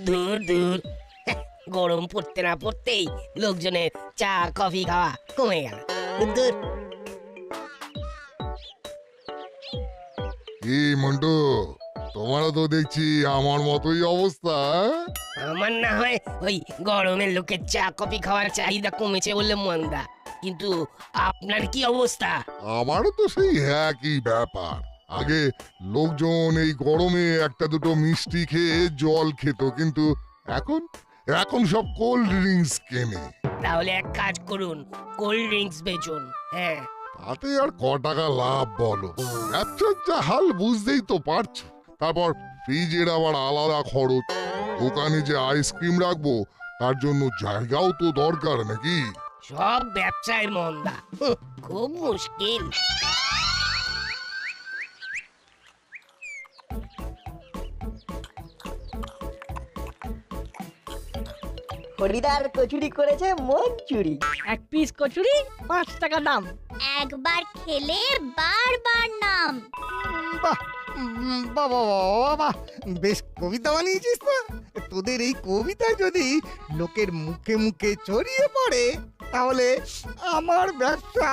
দূর দূর, গরম পড়তে না পড়তেই লোকজনের চা কফি খাওয়া কমে গেল। দূর। কি মন্টু, তোমারও তো দেখছি আমার মতোই অবস্থা। আমার না হয় ওই গরমের লোকের চা কফি খাওয়ার চাহিদা কমেছে বললে মন্দা, কিন্তু আপনার কি অবস্থা? আমারও তো সেই একই ব্যাপার। আগে লোকজন এই গরমে একটা দুটো মিষ্টি খেয়ে জল খেত, কিন্তু এখন এখন সব কোল্ড ড্রিঙ্কস কেনে। তাহলে এক কাজ করুন, কোল্ড ড্রিঙ্কস বেচুন। হ্যাঁ, তাতে আর ক টাকা লাভ বলো? ব্যবসার যা হাল বুঝতেই তো পারছো। তারপর ফ্রিজের আবার আলাদা খরচ, দোকানে যে আইসক্রিম রাখবো তার জন্য জায়গাও তো দরকার নাকি? সব ব্যবসায় মন্দা, খুব মুশকিল। হরিদার কচুরি করেছে মন চুরি। এক পিস কচুরি 5 টাকা দাম। একবার খেলে বারবার নাম। বাহ বাবা বাবা, বেশ কবিতা বানিয়েছিস তো। তোদের এই কবিতা যদি লোকের মুখে মুখে ছড়িয়ে পড়ে তাহলে আমার ব্যবসা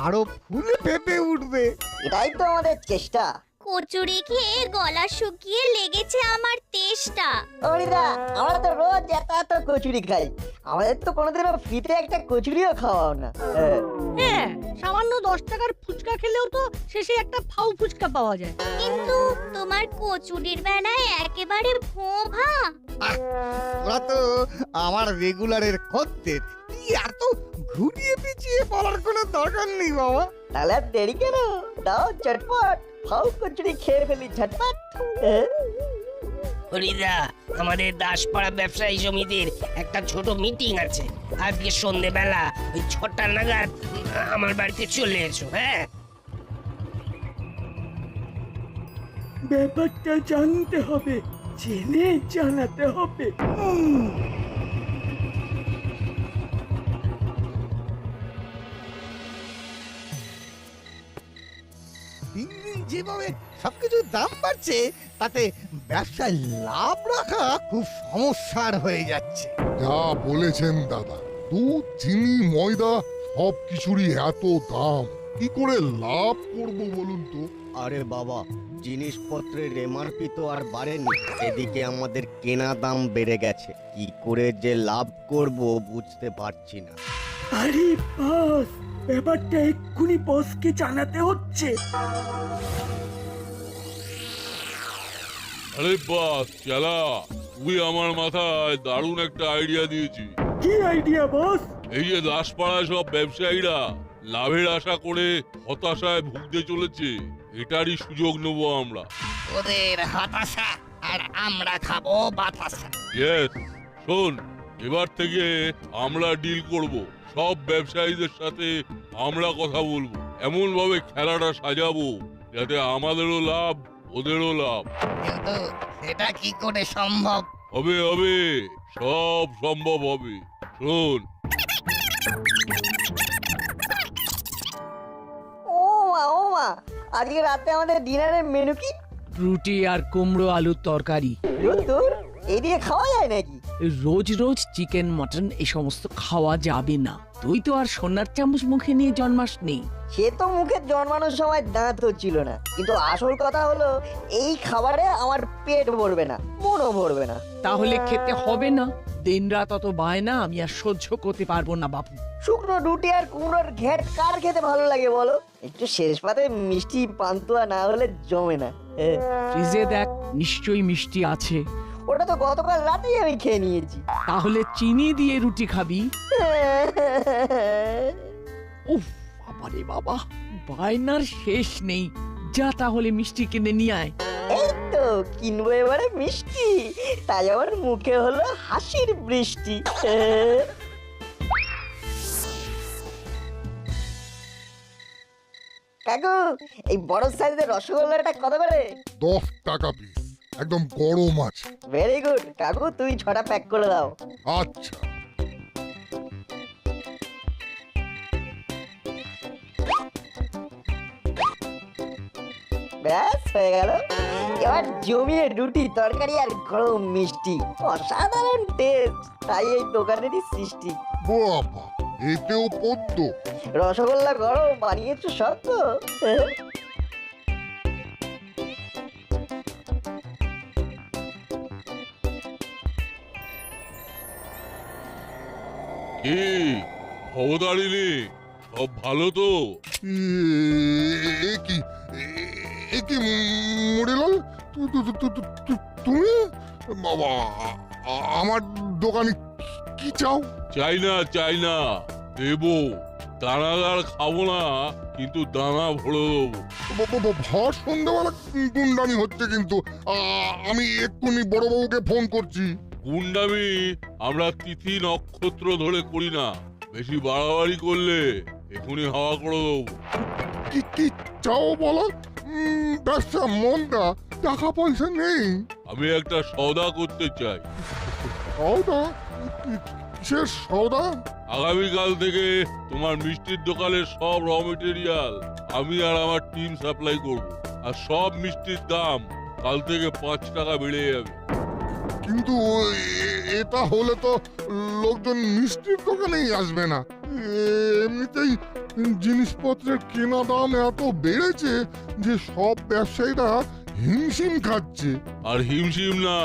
আরো ফুলে ফেপে উঠবে। এটাই তো আমাদের চেষ্টা। কচুরি খেয়ে গলা শুকিয়ে লেগেছে আমার তেষ্টা। হরিদা, আমরা তো রোজ এত কচুরি খাই, আমাদের তো কোনোদিনও ফ্রিতে একটা কচুরিও খাওয়াও না। হ্যাঁ, সামান্য 10 টাকার ফুচকা খেলেও তো শেষে একটা ফাউ ফুচকা পাওয়া যায়। কিন্তু তোমার কচুরির বেলায় একেবারে ভোঁভা। তোরা তো আমার রেগুলারের খদ্দের, তুই এত ঘুরিয়ে পিছিয়ে বলার কোনো দরকার নেই বাবা। তাহলে আর দেরি কেন, দাও চটপট ফাউ কচুরি খেয়ে ফেলি ঝটপট। হরিদা, আমাদের দাসপাড়া ব্যবসায়ী সমিতির একটা ছোট মিটিং আছে আজকে সন্ধেবেলা ওই 6টা নাগাদ আমার বাড়িতে চলে এসো। হ্যাঁ, ব্যাপারটা জানতে হবে, জেনে জানাতে হবে। দিন দিন যেভাবে সবকিছুর দাম বাড়ছে তাতে ব্যবসায় লাভ রাখা খুব সমস্যার হয়ে যাচ্ছে। যা বলেছেন দাদা, দুধ চিনি ময়দা সব কিছুরই এত দাম, কি করে লাভ করব বলুন তো? আরে বাবা, জিনিসপত্রের এমআরপি তো আর বাড়েনি, এদিকে আমাদের কেনা দাম বেড়ে গেছে। কি করে যে লাভ করব বুঝতে পারছি না। আরে বস, ব্যাপারটা এক্ষুনি বসকে জানাতে হচ্ছে। আরে বাস চালা, তুই আমার মাথায় দারুণ একটা আইডিয়া দিয়েছি। কি আইডিয়া বস? এই যে দাসপাড়ায় সব ব্যবসায়ীরা লাভের আশা করে হতাশায় ভুগতে চলেছে, এটারই সুযোগ নেব আমরা। ওদের হতাশা আর আমরা খাবো বাতাসা। ইয়েস, শোন, এবার থেকে আমরা ডিল করব, সব ব্যবসায়ীদের সাথে আমরা কথা বলবো, এমন ভাবে খেলাটা সাজাবো যাতে আমাদেরও লাভ ওদেরও লাভ। কিন্তু সেটা কি করে সম্ভব? হবে হবে, সব সম্ভব হবে। শোন, ও মা, আজকে রাতে আমাদের ডিনারের মেনু কি? রুটি আর কুমড়ো আলুর তরকারি। দূর, এই দিয়ে খাওয়া যায় নাকি? রোজ রোজ চিকেন মটন এই সমস্ত খাওয়া যাবে না। তুই তো আর সোনার চামচ মুখে নিয়ে জন্মাসনি। সে তো মুখে জন্মানোর সময় দাঁত হচ্ছিল না, কিন্তু আসল কথা হলো এই খাবারে আমার পেট ভরবে না, মনও ভরবে না। তাহলে খেতে হবে না। দিনরাত অত বায়না আমি আর সহ্য করতে পারবো না বাপু। শুকনো রুটি আর কুমড়োর ঘ্যাট কার খেতে ভালো লাগে বলো? একটু শেষ পাতে মিষ্টি পান্তুয়া না হলে জমে না। ফ্রিজে দেখ, নিশ্চয়ই মিষ্টি আছে। ওটা তো গতকাল রাতেই আমি খেয়ে নিয়েছি। তাহলে চিনি দিয়ে রুটি খাবি? উফ, বাবারে বাবা, বায়নার শেষ নেই। যা তাহলে মিষ্টি কিনে নিয়ে আয়। এই তো কিনবো এবারে মিষ্টি, তাই আমার মুখে হলো হাসির বৃষ্টি। কাকু, এই বড় সাইজের রসগোল্লাটা কত করে? 10 টাকা পিস, একদম গরম আছে। ভেরি গুড কাকু, তুই 6টা প্যাক করে দাও। আচ্ছা। ব্যাস হয়ে গেল। এবার জমিয়ে রুটি তরকারি আর গরম মিষ্টি, অসাধারণ টেস্ট। তাই এই দোকানেরই সৃষ্টি। বাবা, এতেও পদ্ম। রসগোল্লা গরম বানিয়েছো সব তো? কি খবরদারিনি, সব ভালো তো? এ কি এ কি মুড়িলাল, তুমি? বাবা, আমার দোকানে কি চাও? চাই না দেবো। দানাদার খাবো না, কিন্তু দানা ভরে দেবো। ভর সন্ধ্যাবেলা গুন্ডামি হচ্ছে কিন্তু। আমি এক্ষুনি বড়বাবুকে ফোন করছি। গুন্ডামি আমরা তিথি নক্ষত্র ধরে করি না, বেশি বাড়াবাড়ি করলে এখনই হাওয়া করে দেবো। কি কি চাও বলো? ব্যবসা মন্দা, টাকা পয়সা নেই। আমি একটা সওদা করতে চাই। সওদা? কিসের সওদা? আগামীকাল থেকে তোমার মিষ্টির দোকানের সব র মেটেরিয়াল আমি আর আমার টিম সাপ্লাই করব, আর সব মিষ্টির দাম কাল থেকে 5 টাকা বেড়ে যাবে। কিন্তু এটা হলে তো লোকজন মিষ্টির দোকানেই আসবে না। এমনিতেই জিনিসপত্রের কেনা দাম এত বেড়েছে যে সব ব্যবসায়ীরা হিমশিম খাচ্ছে। আর হিমশিম না,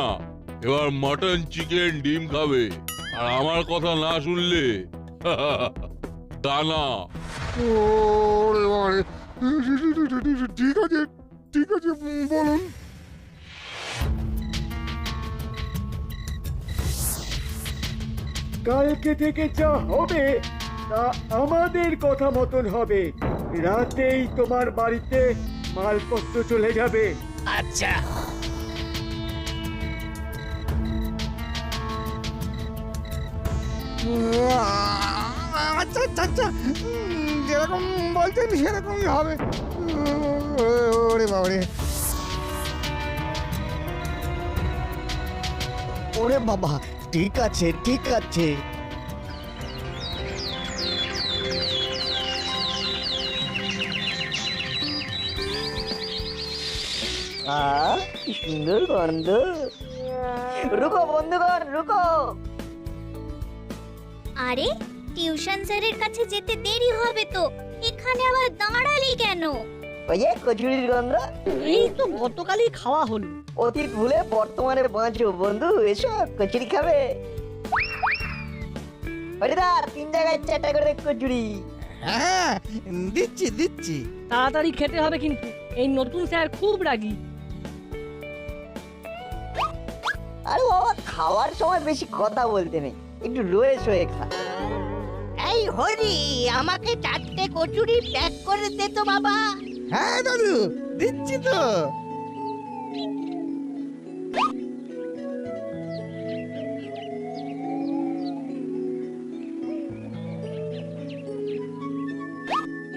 এবার মটন, চিকেন, ডিম খাবে। আর আমার কথা না শুনলে দানা। ওরে বাবারে, ঠিক আছে বলুন। কালকে থেকে যা হবে তা আমাদের কথা মতন হবে। রাতেই তোমার বাড়িতে মালপত্র চলে যাবে। আচ্ছা, আচ্ছা আচ্ছা আচ্ছা, যেরকম বলছেন সেরকমই হবে। ওরে বাবারে, ওরে বাবা, ঠিক আছে ঠিক আছে। কি সুন্দর গন্ধ। রুকো বন্ধুগণ, রুকো। আরে টিউশন স্যারের কাছে যেতে দেরি হবে তো, এখানে আবার দাঁড়ালি কেন? ওই যে কচুরির গন্ধ। এই তো গতকালই খাওয়া হলো। অতীত ভুলে বর্তমানে বাঁচো বন্ধু, এসো কচুরি খাবে। হরিদার, 3 জায়গায় 4টা করে কচুরি। হ্যাঁ দিচ্ছি দিচ্ছি। তাড়াতাড়ি খেতে হবে কিন্তু, এই নতুন স্যার খুব রাগী। আরে বাবা, খাওয়ার সময় বেশি কথা বলতে নেই, একটু রয়ে শোয়ে খা। এই হরি, আমাকে 4টে কচুরি প্যাক করে দে তো বাবা। হ্যাঁ দাদু, দিচ্ছি তো।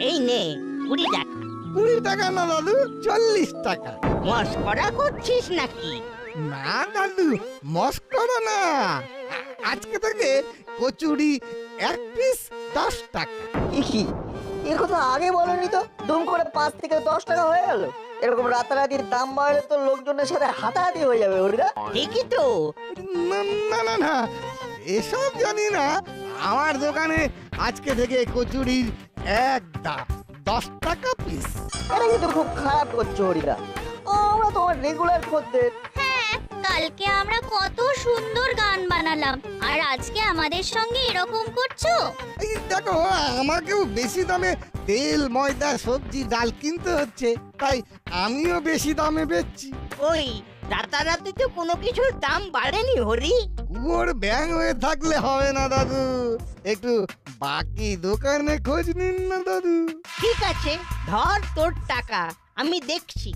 এই নে 20 টাকা। 20 টাকা না দাদু, 40 টাকা। মস্করা করছিস নাকি? না দাদু, মস্করা না। আজকে থেকে কচুরি 1 পিস 10 টাকা। কি এ কথা আগে বলনি তো? দুম করে 5 থেকে 10 টাকা হয়ে গেল। এরকম রাতারাতির দাম বাড়লে তো লোকজনের সাথে হাতাহাতি হয়ে যাবে হরিদা। ঠিকই তো। না না না না, এসব জানি না। আমার দোকানে আজকে থেকে কচুরির 1 দাম 10 টাকা পিস। এটা কিন্তু খুব খারাপ করছো হরিদা, আমরা তোমার রেগুলার খদ্দের। হ্যাঁ, কালকে আমরা কত সুন্দর গান বানালাম, আর আজকে আমাদের সঙ্গে এরকম করছো? এই দেখো, আমাকেও বেশি দামে তেল, ময়দা, সবজি, ডাল কিনতে হচ্ছে, তাই আমিও বেশি দামে বেচছি। ওই রাতারাতি তো কোনো কিছুর দাম বাড়েনি হরি। কুয়োর ব্যাং হয়ে থাকলে হবে না দাদু, একটু বাকি দোকানে খোঁজ নিন না দাদু। ঠিক আছে, ধর তোর টাকা, আমি দেখছি।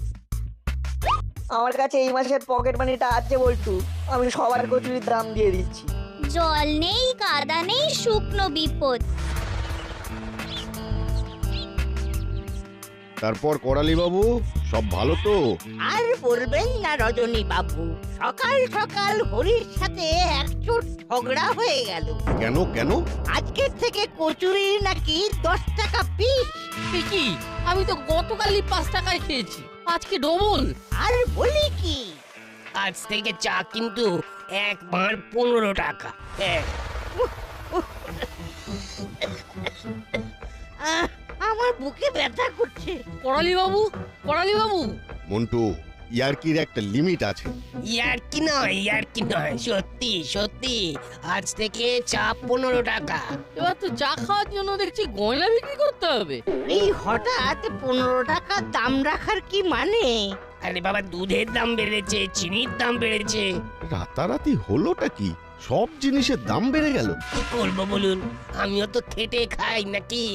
আমার কাছে এই মাসের পকেট মানিটা আছে বলটু, আমি সবার কচুরির দাম দিয়ে দিচ্ছি। জল নেই, কাদা নেই, শুকনো বিপদ। তারপর করালি বাবু, সব ভালো তো? আর বলবেন না রজনী বাবু, সকাল সকাল হরির সাথে একচোট ঝগড়া হয়ে গেল। কেন কেন? আজকের থেকে কচুরি নাকি 10 টাকা পিস। কি, আমি তো গতকালই 5 টাকায় খেয়েছি। আজকে ডবল। আর বলি কি, আজ থেকে চা কিন্তু 1 ভাঁড় 15 টাকা। হ্যাঁ, আমার বুকে ব্যথা করছে। করালি বাবু, করালি বাবু, মন্টু, ইয়ার্কির একটা লিমিট আছে। ইয়ার কি নয়, সত্যি সত্যি আজ থেকে চা 15 টাকা। এবার তো চা খাওয়ার জন্য দেখছি গয়না বিক্রি করতে হবে। এই হঠাৎ 15 টাকা দাম রাখার কি মানে? আরে বাবা, দুধের দাম বেড়েছে, চিনির দাম বেড়েছে, রাতারাতি হলোটা কি? সব জিনিসের দাম বেড়ে গেল। কি করবো বলুন? আমিও তো খেটে খাই নাকি।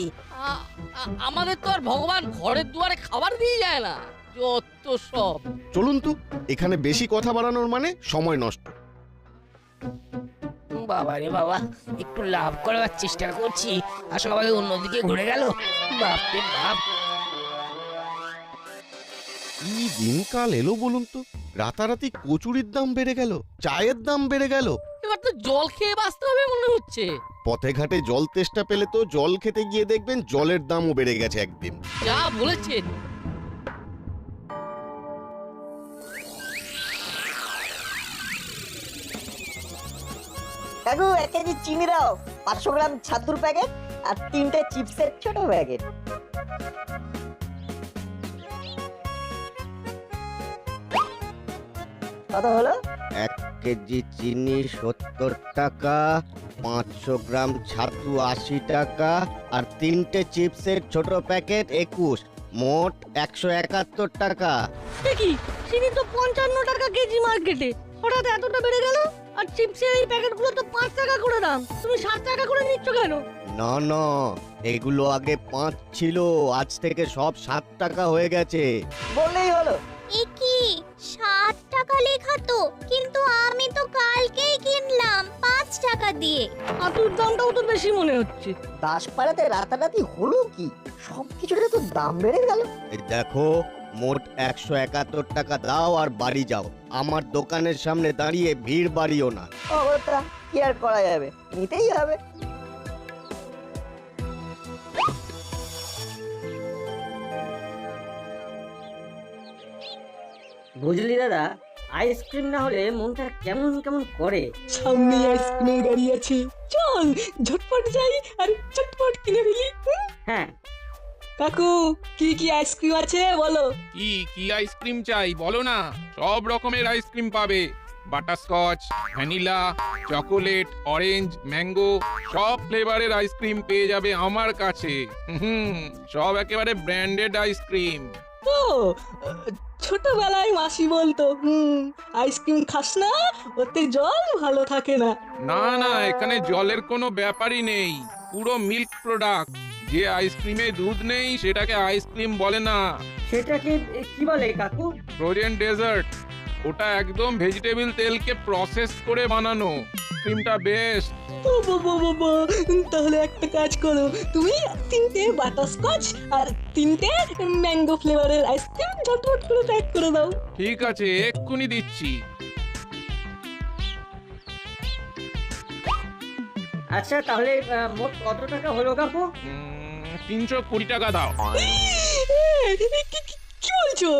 আমাদের তো আর ভগবান ঘরের দুয়ারে খাবার দিয়ে যায় না, যত সব। চলুন তো, এখানে বেশি কথা বাড়ানোর মানে সময় নষ্ট। বাবা রে বাবা, একটু লাভ করার চেষ্টা করছি আর সবাই অন্যদিকে ঘুরে গেল। বাপরে বাপ, কি দিনকাল এলো বলুন তো? রাতারাতি কচুরির দাম বেড়ে গেল, চায়ের দাম বেড়ে গেল। এবার তো জল খেয়ে বাঁচতে হবে মনে হচ্ছে। পথে ঘাটে জল তেষ্টা পেলে তো জল খেতে গিয়ে দেখবেন জলের দামও বেড়ে গেছে একদিন। যা বলেছেন। কাকু 1 কেজি চিনি দাও, 500 গ্রাম ছাতুর প্যাকেট আর 3টে চিপসের ছোট প্যাকেট। কত হলো? 1 কেজি চিনি 70 টাকা, 500 গ্রাম ছাতু 80 টাকা, আর 3টে চিপসের ছোট প্যাকেট 21, মোট 171 টাকা। দেখি চিনি তো 55 টাকা কেজি মার্কেটে, হঠাৎ এতটা বেড়ে গেল। আর চিপসের এই প্যাকেটগুলো তো 5 টাকা করে দাম, তুমি 7 টাকা করে নিচ্ছ কেন? না না, এগুলো আগে 5 ছিল, আজ থেকে সব 7 টাকা হয়ে গেছে। বললেই হলো। এ কি 7 টাকা লেখা তো, কিন্তু আমি তো কালকেই কিনলাম 5 টাকা দিয়ে। ছাতুর দামটাও তো বেশি মনে হচ্ছে। দাসপাড়াতে রাতারাতি হলো কি? সবকিছুতে তো দাম বেড়ে গেল। এই দেখো, মোট 171 টাকা দাও আর বাড়ি যাও। আমার দোকানের সামনে দাঁড়িয়ে ভিড় বাড়িও না। অবস্থা কি আর করা যাবে, নিতেই হবে। বুঝলি দাদা, আইসক্রিম না হলে মনটা কেমন কেমন করে। সামনে আইসক্রিমের গাড়ি আছে, চল ঝটপট যাই আর চটপট কিনে ফেলি। হ্যাঁ, কাকু কি কি আইসক্রিম আছে বলো? কি আইসক্রিম চাই বলো না, সব রকমের আইসক্রিম পাবে। Butterscotch, vanilla, chocolate, orange, mango, সব ফ্লেভারের আইসক্রিম পেয়ে যাবে আমার কাছে। সব একেবারে ব্র্যান্ডেড আইসক্রিম। তো ছোটবেলায় মাসি বলতো আইসক্রিম খাস না, ওতে জল ভালো থাকে না। না না, এখানে জলের কোনো ব্যাপারই নেই, পুরো মিল্ক প্রোডাক্ট। যে আইসক্রিমে দুধ নেই সেটাকে আইসক্রিম বলে না। সেটাকে কি বলে কাকু? Frozen dessert. ওটা একদম ভেজিটেবল তেলকে প্রসেস করে বানানো। ক্রিমটা বেস্ট। ও বাবা বাবা, তাহলে একটা কাজ করো, তুমি 3টে বাটারস্কচ আর 3টে ম্যাঙ্গো ফ্লেভারের আইসক্রিম ঝটপট করে প্যাক করে দাও। ঠিক আছে, এক্ষুনি দিচ্ছি। আচ্ছা তাহলে মোট কত টাকা হলো কাকু? 320 টাকা দাও। কি বলছো?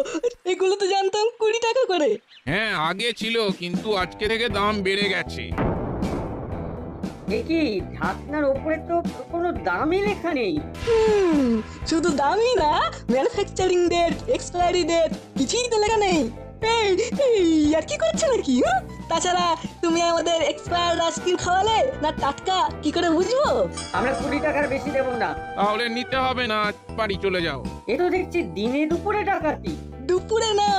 এগুলো তো জানতাম 20 টাকা করে। হ্যাঁ, আগে ছিল, কিন্তু আজকে থেকে দাম বেড়ে গেছে। কি ঢাকনার উপরে তো কোনো দামই লেখা নেই। শুধু দামই না, ম্যানুফ্যাকচারিং ডেট, এক্সপায়ারি ডেট কিছুই তো লেখা নেই। আর কি করছো নাকি? তাছাড়া তুমি আমাদের এক্সপায়ার্ড আইসক্রিম খাওয়ালে না টাটকা, কি করে বুঝবো? আমরা 20 টাকার বেশি দেব না। তাহলে নিতে হবে না, বাড়ি চলে যাও। এ তো দেখছি দিনে দুপুরে ডাকাতি। দুপুরে না,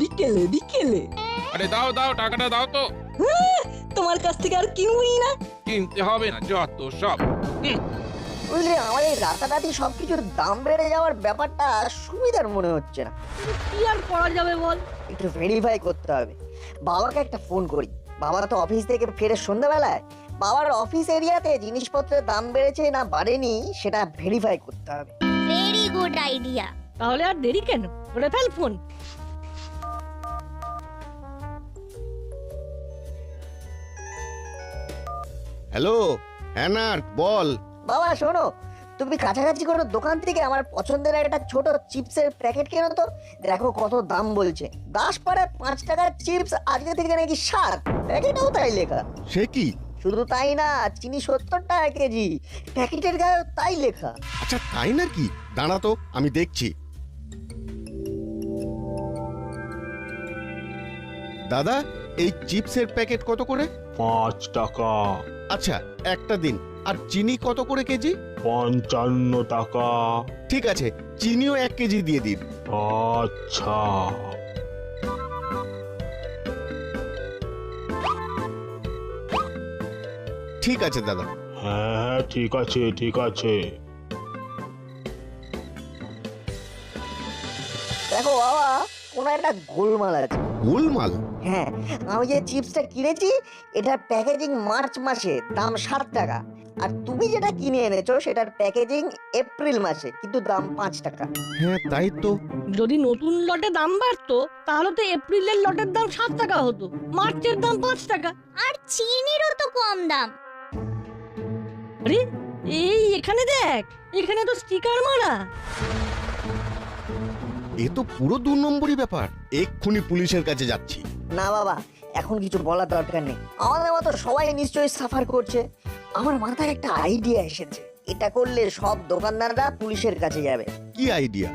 বিকেলে বিকেলে। আরে দাও দাও, টাকাটা দাও তো। তোমার কাছ থেকে আর কিনবই না। কিনতে হবে না, যত সব। বুঝলি, আমাদের রাতারাতি সবকিছুর দাম বেড়ে যাওয়ার ব্যাপারটা সুবিধার মনে হচ্ছে না। কি আর করা যাবে বল? একটু ভেরিফাই করতে হবে। বাবাকে একটা ফোন করি। বাবা তো অফিস থেকে ফেরে সন্ধ্যাবেলায়। বাবার অফিস এরিয়াতে জিনিসপত্রের দাম বেড়েছে না বাড়েনি সেটা ভেরিফাই করতে হবে। Very good idea. তাহলে আর দেরি কেন, করে ফেল ফোন। হ্যালো, হ্যাঁ বল। বাবা শোনো, তুমি কাছাকাছি কোনো দোকান থেকে আমার পছন্দের একটা ছোট চিপসের প্যাকেট কেনো তো, দেখো কত দাম বলছে। 10 পাড়ায় 5 টাকার চিপস আজকে থেকে নাকি 7, প্যাকেটেও তাই লেখা। সে কি? শুধু তাই না, চিনি 70 টাকা কেজি, প্যাকেটের গায়ে তাই লেখা। আচ্ছা তাই নাকি? দাঁড়া তো, আমি দেখছি। দাদা, এই চিপসের প্যাকেট কত করে? 5 টাকা। আচ্ছা একটা দিন। আর চিনি কত করে কেজি? 55 টাকা। ঠিক আছে, চিনিও 1 কেজি দিয়ে দিন। আচ্ছা। ঠিক আছে দাদা। হ্যাঁ ঠিক আছে ঠিক আছে। দেখো বাবা, কোন একটা গোলমাল আছে। গোলমাল? হ্যাঁ, আমি যে চিপসটা কিনেছি এটার প্যাকেজিং মার্চ মাসে, দাম 7 টাকা। আর তুমি যেটা কিনে এনেছো সেটার প্যাকেজিং এপ্রিল মাসে, কিন্তু দাম 5 টাকা। হ্যাঁ তাই তো। যদি নতুন লটে দাম বাড়তো তাহলে তো এপ্রিলের লটের দাম 7 টাকা হতো, মার্চের দাম 5 টাকা। আর চিনিরও তো কম দাম। আরে এই এখানে দেখ, এখানে তো স্টিকার মারা। এ তো পুরো 2 নম্বরই ব্যাপার। এক্ষুনি পুলিশের কাছে যাচ্ছি। না বাবা, এখন কিছু বলার দরকার নেই। আমাদের মতো সবাই নিশ্চয়ই সাফার করছে। আমার মাথায় একটা আইডিয়া এসেছে, এটা করলে সব দোকানদাররা পুলিশের কাছে যাবে। কি আইডিয়া?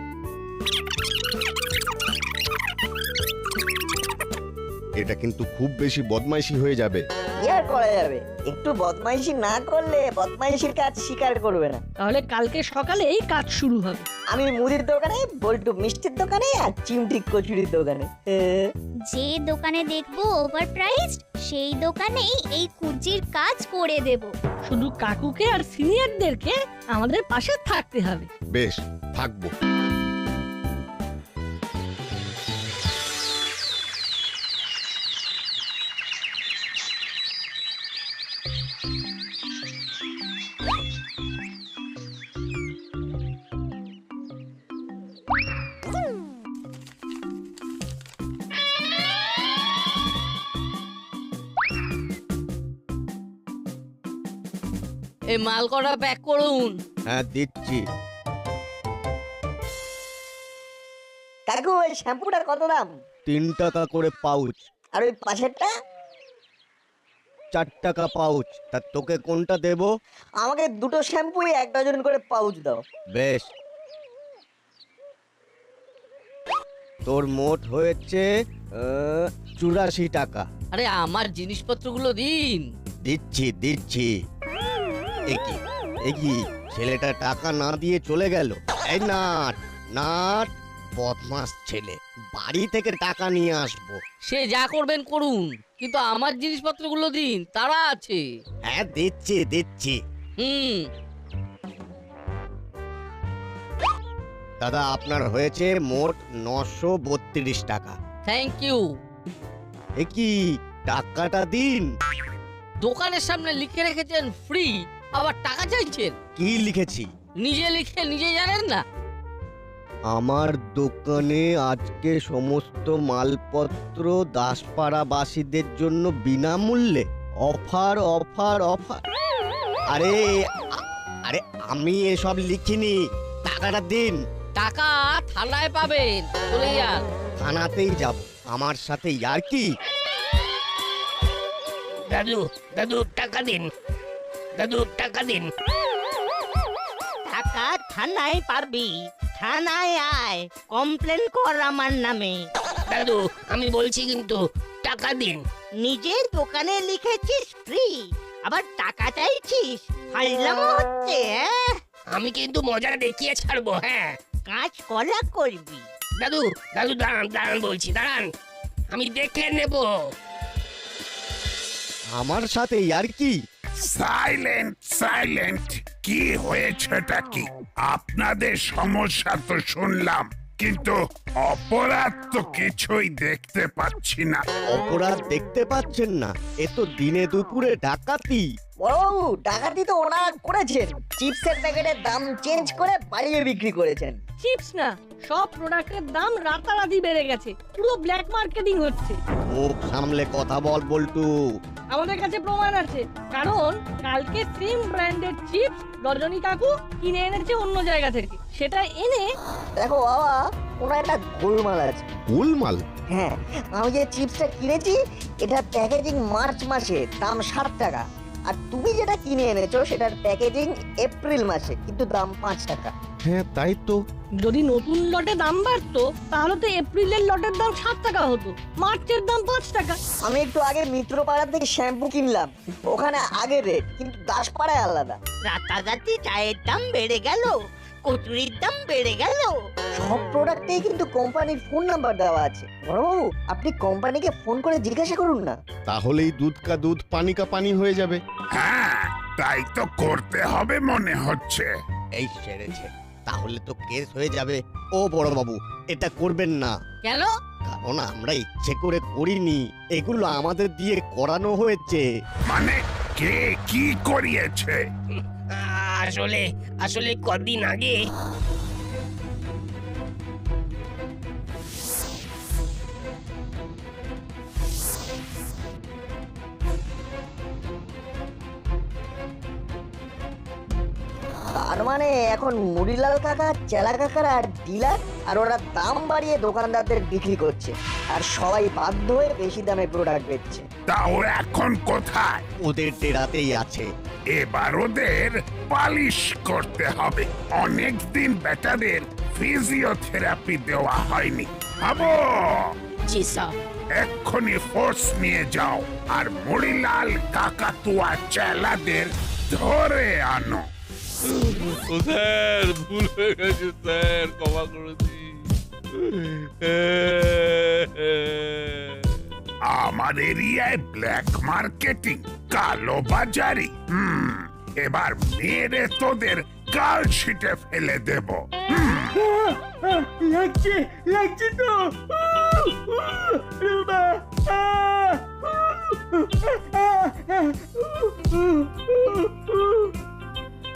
এটা কিন্তু খুব বেশি বদমাইশি হয়ে যাবে। কি আর করা যাবে, একটু বদমাইশি না করলে বদমাইশির কাজ স্বীকার করবে না। তাহলে কালকে সকালেই কাজ শুরু হবে। আমি মুদির দোকানে, বল্টু মিষ্টির দোকানে, আর চিমটি কচুরির দোকানে। যে দোকানে দেখবো ওভার প্রাইসড, সেই দোকানেই এই কুজির কাজ করে দেব। শুধু কাকুকে আর সিনিয়রদেরকে আমাদের পাশে থাকতে হবে। বেশ, থাকবো। এই মাল কটা প্যাক করুন। হ্যাঁ দিচ্ছি। কাকু, ওই শ্যাম্পুটার কত দাম? 3 টাকা করে পাউচ। আর ওই পাশেরটা? 4 টাকা পাউচ। তা তোকে কোনটা দেব? আমাকে 2টো শ্যাম্পুই 1 ডজন করে পাউচ দাও। বেশ। তোর মোট হয়েছে 84 টাকা। আরে আমার জিনিসপত্রগুলো দিন। দিচ্ছি দিচ্ছি। একি ছেলেটা টাকা না দিয়ে চলে গেল। এই নাট নাট, বদমাস ছেলে, বাড়ি থেকে টাকা নিয়ে আসবো। সে যা করবেন করুন, কিন্তু আমার জিনিসপত্রগুলো দিন, তারা আছে। হ্যাঁ দিচ্ছি দিচ্ছি। দাদা, আপনার হয়েছে মোট 932 টাকা। Thank you. একি টাকাটা দিন। দোকানের সামনে লিখে রেখেছেন ফ্রি, আবার টাকা চাইছেন? কি লিখেছি? নিজে লিখে নিজে জানেন না? আমার দোকানে আজকে সমস্ত মালপত্র দাসপাড়াবাসীদের জন্য বিনামূল্যে। Offer offer offer. আরে আরে আমি এসব লিখিনি, টাকাটা দিন। টাকা থানায় পাবেন, চলে যান। থানাতেই যাব? আমার সাথে আর কি? দাদু দাদু টাকা দিন, দাদু টাকা দিন। টাকা থানায় পারবি, থানায় আয়, কমপ্লেন কর আমার নামে। দাদু আমি বলছি কিন্তু টাকা দিন। নিজের দোকানে লিখেছিস ফ্রি, আবার টাকা চাইছিস? ফাইলাম হচ্ছে। আমি কিন্তু মজা দেখিয়ে ছাড়বো। হ্যাঁ, কাজ কলা করবি। দাদু দাদু দাঁড়ান দাঁড়ান বলছি, দাঁড়ান, আমি দেখে নেব। আমার সাথে আর কি? Silent silent. কি হয়েছেটা কি? আপনাদের সমস্যা তো শুনলাম, কিন্তু অপরাধ তো কিছুই দেখতে পাচ্ছি না। অপরাধ দেখতে পাচ্ছেন না? এ তো দিনে দুপুরে ডাকাতি। বড়বাবু, ডাকাতি তো ওনারা করেছেন। চিপসের প্যাকেটের দাম চেঞ্জ করে বাড়িয়ে বিক্রি করেছেন। চিপস না, সব প্রোডাক্টের দাম রাতারাতি বেড়ে গেছে, পুরো ব্ল্যাক মার্কেটিং হচ্ছে। মুখ সামলে কথা বল বল্টু। আমাদের কাছে প্রমাণ আছে, কারণ কালকে সেম ব্র্যান্ডের চিপস রজনী কাকু কিনে এনেছে অন্য জায়গা থেকে, সেটা এনে দেখো বাবা, ওনার একটা গোলমাল আছে। গোলমাল? হ্যাঁ, আমি যে চিপসটা কিনেছি এটার প্যাকেজিং মার্চ মাসে, দাম 7 টাকা। আর তুমি যেটা কিনে এনেছো সেটার প্যাকেজিং এপ্রিল মাসে, কিন্তু দাম 5 টাকা। হ্যাঁ তাই তো। যদি নতুন লটে দাম বাড়তো তাহলে তো এপ্রিলের লটের দাম 7 টাকা হতো, মার্চের দাম 5 টাকা। আমি একটু আগে মিত্রপাড়া থেকে শ্যাম্পু কিনলাম, ওখানে আগের রেট, কিন্তু দাসপাড়ায় আলাদা। রাতারাতি চায়ের দাম বেড়ে গেল, কচুরির দাম বেড়ে গেল। সব প্রোডাক্টেই কিন্তু কোম্পানির ফোন নাম্বার দেওয়া আছে। বড়বাবু, আপনি কোম্পানিকে ফোন করে জিজ্ঞাসা করুন না। তাহলেই দুধ কা দুধ পানি কা পানি হয়ে যাবে। হ্যাঁ, তাই তো করতে হবে মনে হচ্ছে। এই সেরেছে, তাহলে তো কেস হয়ে যাবে। ও বড় বাবু, এটা করবেন না। কেন? কারণ আমরা ইচ্ছে করে করিনি, এগুলো আমাদের দিয়ে করানো হয়েছে। মানে কে কি করিয়েছে? আসলে আসলে কদিন আগে তার মানে এখন মুড়িলাল কাকা, চেলা কাকার আর ডিলার, আর ওরা দাম বাড়িয়ে দোকানদারদের বিক্রি করছে, আর সবাই বাধ্য হয়ে বেশি দামে প্রোডাক্ট বেচছে। তা ও এখন কোথায়? ওদের ডেরাতেই আছে। এবার ওদের পালিশ করতে হবে। অনেকদিন বেটাদের ফিজিওথেরাপি দেওয়া হয়নি। ভাবো, জি স্যার। এক্ষুনি ফোর্স নিয়ে যাও আর মুড়িলাল কাকাতুয়া চেলাদের ধরে আনো। স্যার, ভুল হয়ে গেছে স্যার, ক্ষমা করে দিন। আমার এরিয়ায় ব্ল্যাক মার্কেটিং, কালো বাজারি। এবার মেরে তোদের কাল শিটে ফেলে দেব। লাগছে লাগছে তো।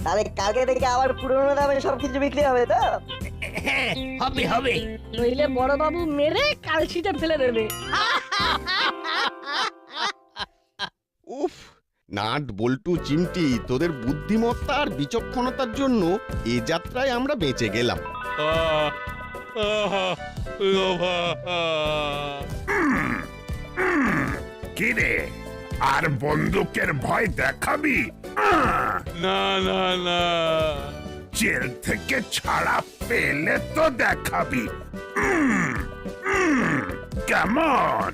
তাহলে কালকে থেকে আবার পুরোনো দামে সবকিছু বিক্রি হবে তো? হ্যাঁ, হবে হবে। নইলে বড়বাবু মেরে কালশিটে ফেলে দেবে। উফ, নাট বল্টু চিমটি, তোদের বুদ্ধিমত্তা আর বিচক্ষণতার জন্য এ যাত্রায় আমরা বেঁচে গেলাম। কিরে, আর বন্দুকের ভয় দেখাবি? না না না, জেল থেকে ছাড়া পেলে তো দেখাবি। কেমন?